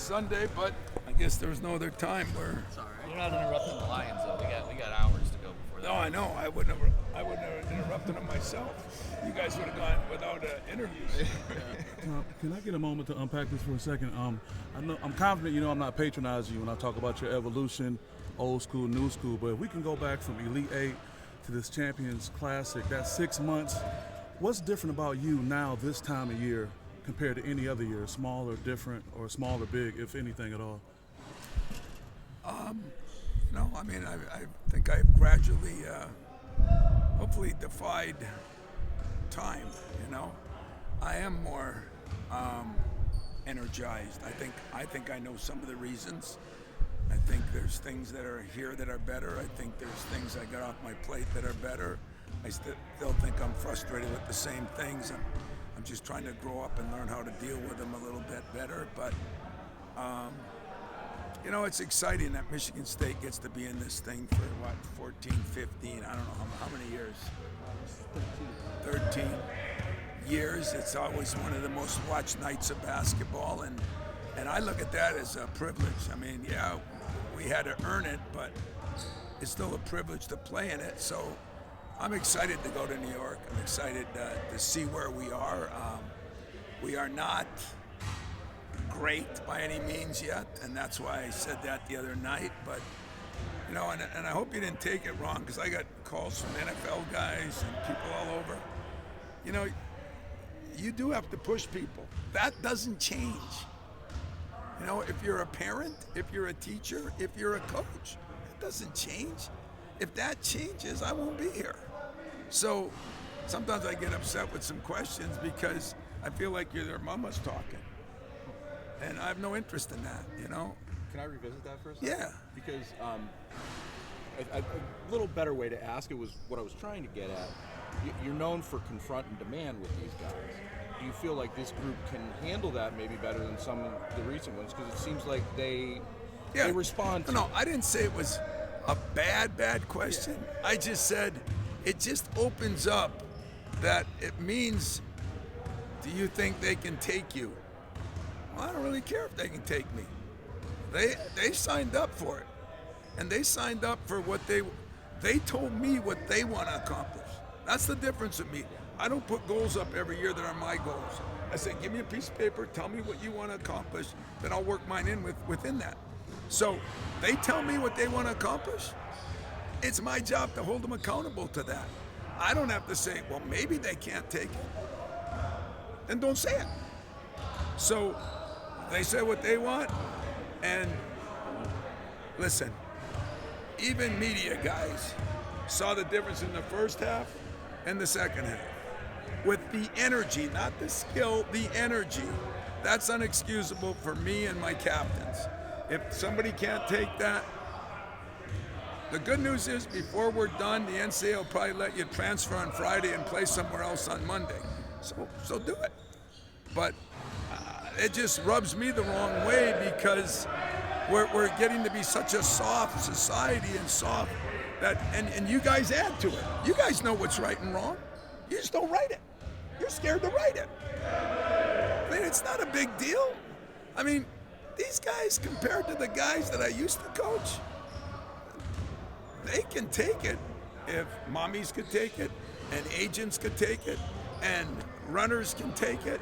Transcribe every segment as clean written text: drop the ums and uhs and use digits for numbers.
Sunday, but I guess there was no other time where. It's all right. You're not interrupting the Lions, though. We got hours to go before that. No, I know. I wouldn't have interrupted them myself. You guys would have gone without interviews. Can I get a moment to unpack this for a second? I'm confident I'm not patronizing you when I talk about your evolution, old school, new school, but if we can go back from Elite Eight to this Champions Classic, that's 6 months. What's different about you now this time of year compared to any other year, small or different, or small or big, if anything at all? I think I've gradually, hopefully defied time, I am more energized. I think I know some of the reasons. I think there's things that are here that are better. I think there's things I got off my plate that are better. I still think I'm frustrated with the same things. I'm just trying to grow up and learn how to deal with them a little bit better. But, it's exciting that Michigan State gets to be in this thing for, 14, 15, I don't know how many years? 13 years. It's always one of the most watched nights of basketball. And I look at that as a privilege. I mean, yeah, we had to earn it, but it's still a privilege to play in it. So I'm excited to go to New York. I'm excited to see where we are. We are not great by any means yet, and that's why I said that the other night. But, and I hope you didn't take it wrong, because I got calls from NFL guys and people all over. You do have to push people. That doesn't change. If you're a parent, if you're a teacher, if you're a coach, it doesn't change. If that changes, I won't be here. So sometimes I get upset with some questions because I feel like their mama's talking. And I have no interest in that, Can I revisit that for a second? Yeah. Because a little better way to ask it was what I was trying to get at. You're known for confront and demand with these guys. Do you feel like this group can handle that maybe better than some of the recent ones? Because it seems like they respond to No, I didn't say it was a bad question. Yeah. I just said it just opens up that it means, do you think they can take you? Well, I don't really care if they can take me. They signed up for it. And they signed up for what they told me what they want to accomplish. That's the difference with me. I don't put goals up every year that are my goals. I say, give me a piece of paper, tell me what you want to accomplish, then I'll work mine in within that. So they tell me what they want to accomplish. It's my job to hold them accountable to that. I don't have to say, well, maybe they can't take it. Then don't say it. So they say what they want, and listen, even media guys saw the difference in the first half and the second half. With the energy, not the skill, the energy. That's unexcusable for me and my captains. If somebody can't take that, the good news is before we're done, the NCAA will probably let you transfer on Friday and play somewhere else on Monday. So do it. But it just rubs me the wrong way because we're getting to be such a soft society and soft that, and you guys add to it. You guys know what's right and wrong. You just don't write it. You're scared to write it. I mean, it's not a big deal. I mean, these guys, compared to the guys that I used to coach, they can take it. If mommies could take it, and agents could take it, and runners can take it,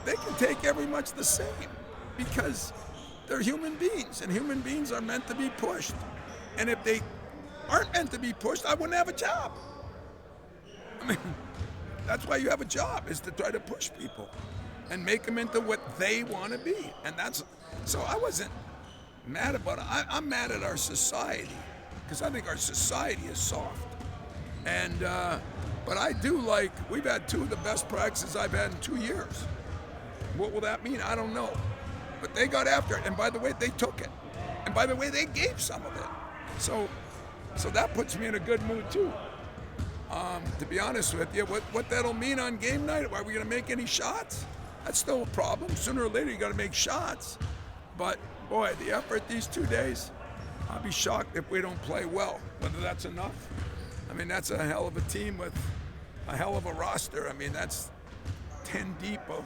they can take every much the same because they're human beings, and human beings are meant to be pushed. And if they aren't meant to be pushed, I wouldn't have a job. I mean, that's why you have a job, is to try to push people and make them into what they want to be. And so I wasn't mad about it. I'm mad at our society because I think our society is soft. And, but I do we've had two of the best practices I've had in 2 years. What will that mean? I don't know. But they got after it. And by the way, they took it. And by the way, they gave some of it. So that puts me in a good mood too. To be honest with you, what that'll mean on game night, are we going to make any shots? That's still a problem. Sooner or later, you got to make shots. But boy, the effort these 2 days, I'll be shocked if we don't play well. Whether that's enough. I mean, that's a hell of a team with a hell of a roster. I mean, that's 10 deep of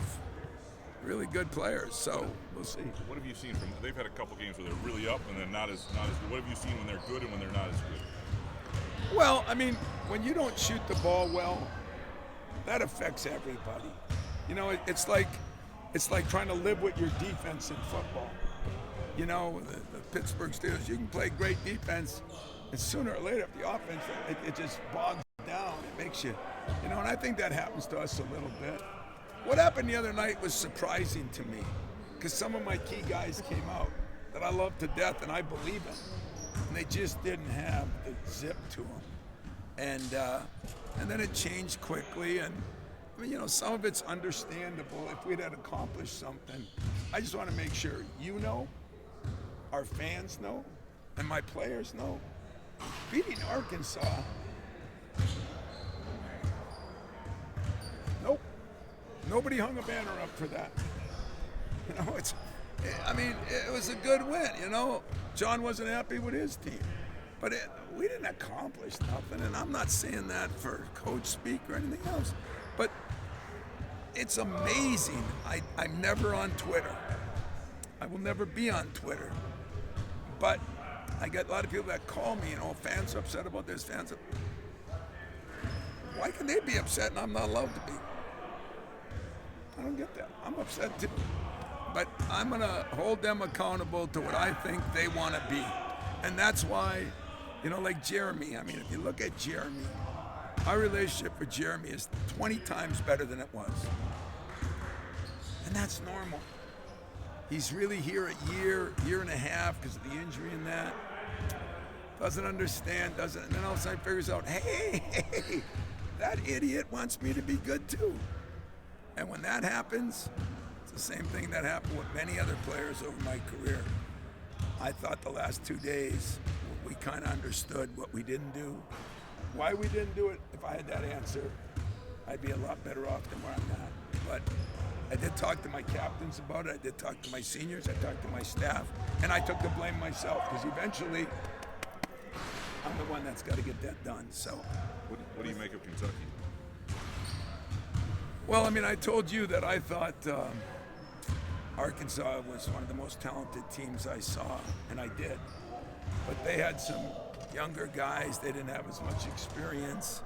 really good players. So we'll see. What have you seen from? They've had a couple games where they're really up and then not as good. What have you seen when they're good and when they're not as good? Well, I mean, when you don't shoot the ball well, that affects everybody. You know, it's like trying to live with your defense in football. You know, the Pittsburgh Steelers, you can play great defense, and sooner or later, if the offense, it just bogs down. It makes you, you know, and I think that happens to us a little bit. What happened the other night was surprising to me, because some of my key guys came out that I love to death and I believe in, and they just didn't have the zip to them. And then it changed quickly, and I mean, you know, some of it's understandable. If we'd had accomplished something, I just want to make sure you know, our fans know, and my players know. Beating Arkansas, nope. Nobody hung a banner up for that. You know, it was a good win, you know. John wasn't happy with his team. But we didn't accomplish nothing, and I'm not saying that for coach speak or anything else. But it's amazing. I'm never on Twitter. I will never be on Twitter. But I get a lot of people that call me, you know, fans are upset about this, fans are... Why can they be upset and I'm not allowed to be? I don't get that. I'm upset too. But I'm going to hold them accountable to what I think they want to be. And that's why, you know, like Jeremy, I mean, if you look at Jeremy, our relationship with Jeremy is 20 times better than it was. And that's normal. He's really here a year and a half because of the injury and that. Doesn't understand, and then all of a sudden figures out, hey, that idiot wants me to be good too. And when that happens, it's the same thing that happened with many other players over my career. I thought the last 2 days, we kind of understood what we didn't do. Why we didn't do it, if I had that answer, I'd be a lot better off than where I'm at. But I did talk to my captains about it. I did talk to my seniors. I talked to my staff. And I took the blame myself because eventually I'm the one that's got to get that done. So, what do you make of Kentucky? Well, I mean, I told you that I thought Arkansas was one of the most talented teams I saw, and I did. But they had some younger guys. They didn't have as much experience.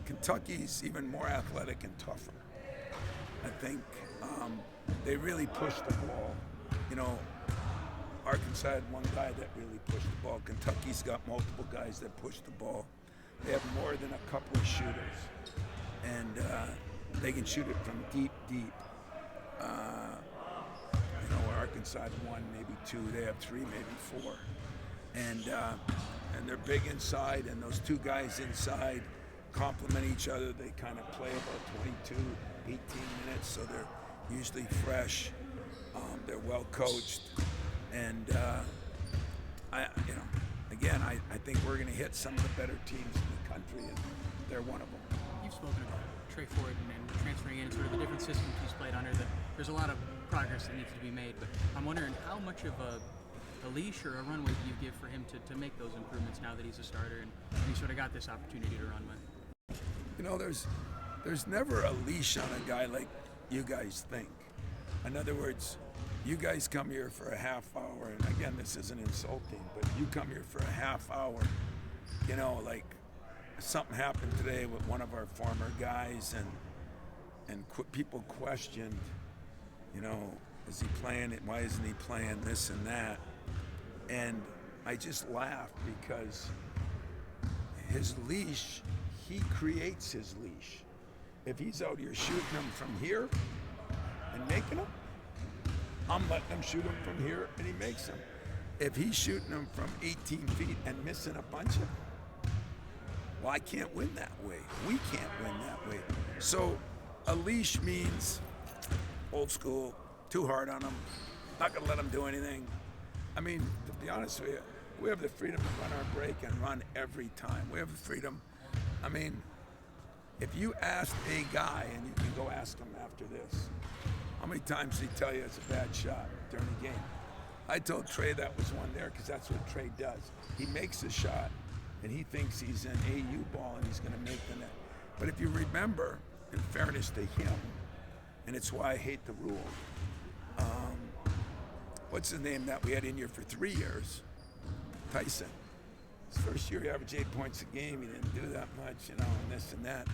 Kentucky's even more athletic and tougher. I think they really pushed the ball. You know, Arkansas had one guy that really pushed the ball. Kentucky's got multiple guys that push the ball. They have more than a couple of shooters. And they can shoot it from deep. You know, where Arkansas had one, maybe two. They have three, maybe four. And they're big inside, and those two guys inside complement each other. They kind of play about 22, 18 minutes, so they're usually fresh. They're well coached, and I think we're going to hit some of the better teams in the country, and they're one of them. You've spoken about Trey Ford and transferring in sort of the different systems he's played under. There's a lot of progress that needs to be made, but I'm wondering how much of a leash or a runway do you give for him to make those improvements now that he's a starter and he sort of got this opportunity to run with? You know, there's never a leash on a guy like you guys think. In other words, you guys come here for a half hour, and again, this isn't insulting, but you come here for a half hour, you know, like something happened today with one of our former guys, and people questioned, you know, is he playing it? Why isn't he playing this and that? And I just laughed because his leash, he creates his leash. If he's out here shooting them from here and making them, I'm letting him shoot them from here and he makes them. If he's shooting them from 18 feet and missing a bunch of them, well, I can't win that way. We can't win that way. So a leash means old school, too hard on them, not gonna let them do anything. I mean, to be honest with you, we have the freedom to run our break and run every time. We have the freedom. I mean, if you ask a guy, and you can go ask him after this, how many times did he tell you it's a bad shot during the game? I told Trey that was one there because that's what Trey does. He makes a shot, and he thinks he's an AU ball and he's going to make the net. But if you remember, in fairness to him, and it's why I hate the rule. What's his name that we had in here for 3 years? Tyson. His first year, he averaged 8 points a game. He didn't do that much, and this and that.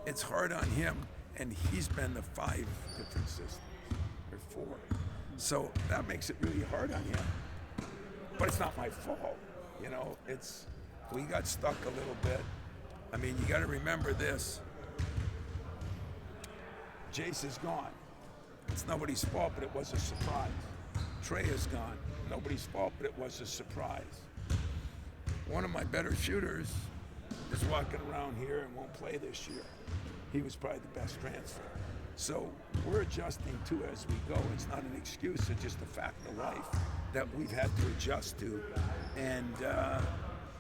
It's hard on him, and he's been the 5 different systems, or 4. So that makes it really hard on him. But it's not my fault, we got stuck a little bit. I mean, you got to remember this. Jace is gone. It's nobody's fault, but it was a surprise. Trey is gone. Nobody's fault, but it was a surprise. One of my better shooters is walking around here and won't play this year. He was probably the best transfer. So we're adjusting too as we go. It's not an excuse, it's just a fact of life that we've had to adjust to. And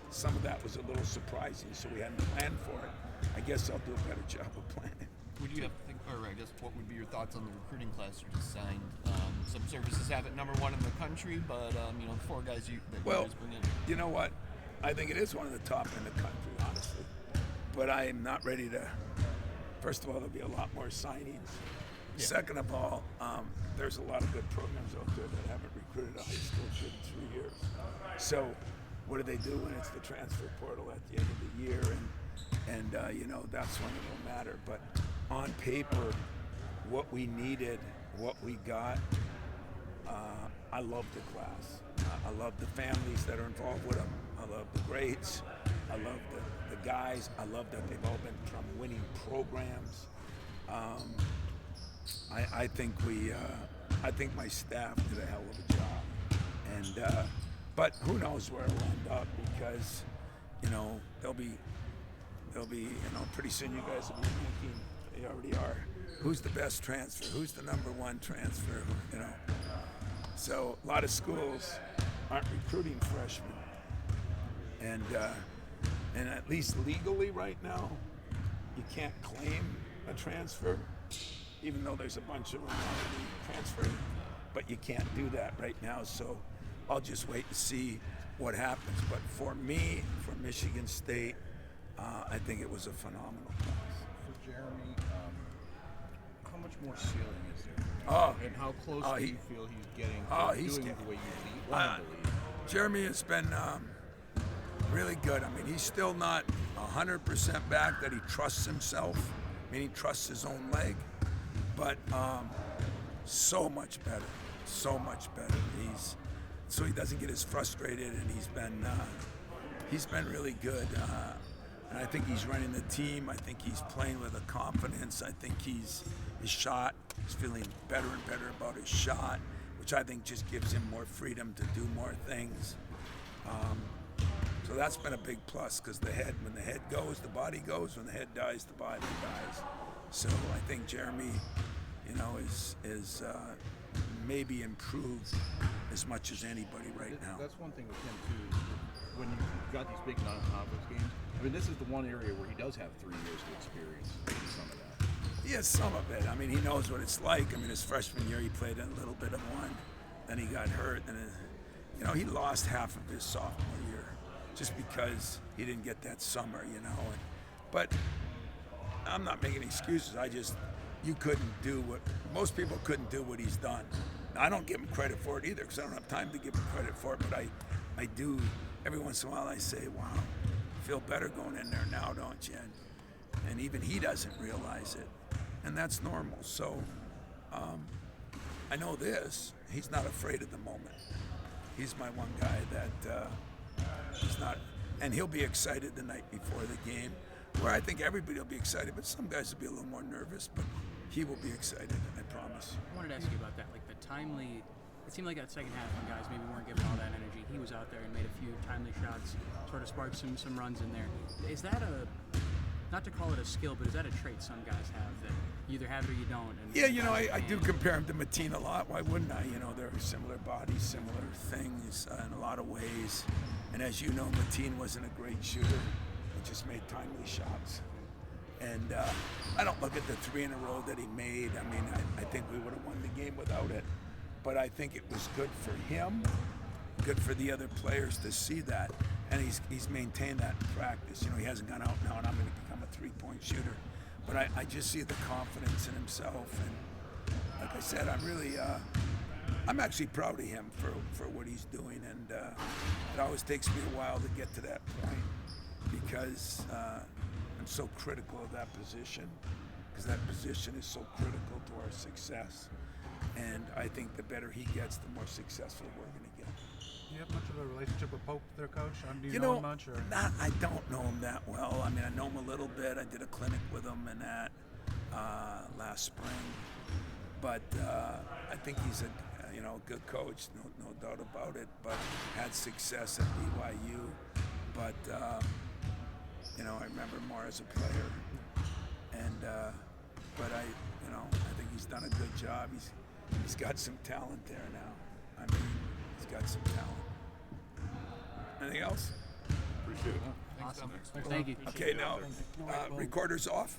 some of that was a little surprising, so we hadn't planned for it. I guess I'll do a better job of planning. Would you have to think, or I guess what would be your thoughts on the recruiting class you just signed? Some services have it number 1 in the country, but the 4 guys you guys bring in. You know what? I think it is one of the top in the country, honestly. But I am not ready to. First of all, there'll be a lot more signings. Yeah. Second of all, there's a lot of good programs out there that haven't recruited a high school kid in 3 years. So what do they do when it's the transfer portal at the end of the year? And that's when it'll matter. But on paper, what we needed, what we got, I love the class. I love the families that are involved with them. I love the grades. I love the guys. I love that they've all been from winning programs. I think my staff did a hell of a job. And but who knows where it'll end up, because they'll be pretty soon you guys will be thinking, they already are, who's the best transfer, who's the number 1 transfer, So a lot of schools aren't recruiting freshmen, and at least legally right now, you can't claim a transfer, even though there's a bunch of them already transferring, but you can't do that right now. So I'll just wait and see what happens. But for me, for Michigan State, I think it was a phenomenal class. For Jeremy, how much more ceiling is there? And how close do you feel he's getting to doing the way you want to believe? Jeremy has been really good. I mean, he's still not 100% back that he trusts himself. I mean, he trusts his own leg, but so much better. So he doesn't get as frustrated, and he's been really good. And I think he's running the team. I think he's playing with a confidence. I think his shot, he's feeling better and better about his shot, which I think just gives him more freedom to do more things. So that's been a big plus, because when the head goes, the body goes. When the head dies, the body dies. So I think Jeremy, is maybe improved as much as anybody right now. That's one thing with him too. When you've got these big non-conference games, I mean, this is the one area where he does have 3 years of experience in some of that. He has some of it. I mean, he knows what it's like. I mean, his freshman year, he played a little bit of one. Then he got hurt. And, he lost half of his sophomore year just because he didn't get that summer, But I'm not making excuses. You couldn't do most people couldn't do what he's done. Now, I don't give him credit for it either, because I don't have time to give him credit for it. But I do, every once in a while, I say, wow, I feel better going in there now, don't you? And even he doesn't realize it. And that's normal. So I know this, he's not afraid of the moment. He's my one guy that he's not, and he'll be excited the night before the game, where I think everybody will be excited, but some guys will be a little more nervous, but he will be excited, I promise. I wanted to ask you about that, like the timely, it seemed like that second half when guys maybe weren't given all that energy, he was out there and made a few timely shots, sort of sparked some runs in there. Is that not to call it a skill, but is that a trait some guys have, that you either have it or you don't? I do compare him to Mateen a lot. Why wouldn't I? They're similar bodies, similar things in a lot of ways. And as you know, Mateen wasn't a great shooter. He just made timely shots. And I don't look at the 3 in a row that he made. I mean, I think we would have won the game without it. But I think it was good for him, good for the other players to see that. And he's maintained that in practice. He hasn't gone out now and I'm going to become a 3-point shooter. But I just see the confidence in himself, like I said, I'm really, I'm actually proud of him for what he's doing, and it always takes me a while to get to that point because I'm so critical of that position, because that position is so critical to our success. And I think the better he gets, the more successful we're going to get. Do you have much of a relationship with Pope, their coach? Do you You know know, him much? Or? I don't know him that well. I mean, I know him a little bit. I did a clinic with him and that last spring. But I think he's a good coach, no doubt about it. But had success at BYU. But I remember more as a player. And but I think he's done a good job. He's got some talent there now. I mean, he's got some talent. Anything else? Appreciate it. Awesome. Thanks. Thank you. Okay, now recorder's off.